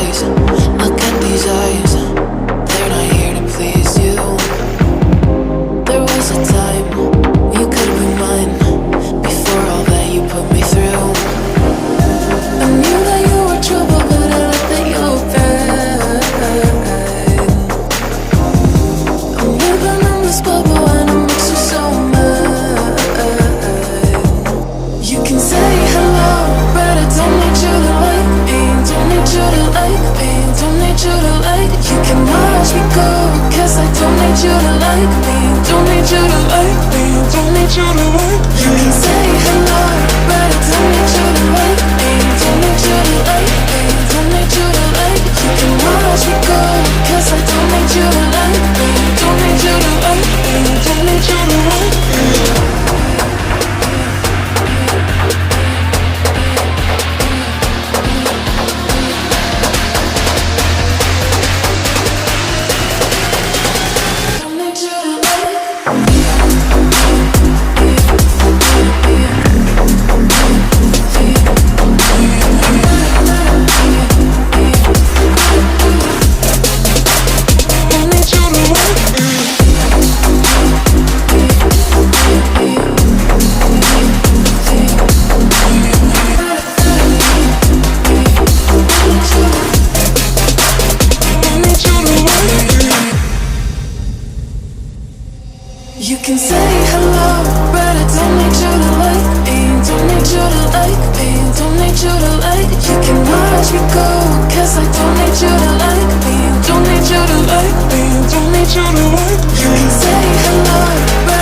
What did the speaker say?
eyes, look at these eyes. They're not here to please you. There was a time you could be mine, before all that you put me through. I knew that you were trouble, but I let that you were bad. I'm living in this bubble and it makes you so mad. You can say hello, but I don't need you to like me. Don't need you to like me. Don't need you to like. You can watch me go, cause I don't need you to like me. Don't need you to like me. Don't need you to like me. You can say hello, but I don't need you to like me. Don't need you to like me. Don't need you to like. You can watch me go, cause I don't need you to like me. Don't need you to like me. Don't need you to like me. You can say hello, but I don't need you to like me. Don't need you to like me. Don't need you to like. You can watch me go, cause I don't need you to like me. Don't need you to like me. Don't need you to like. You can say hello, but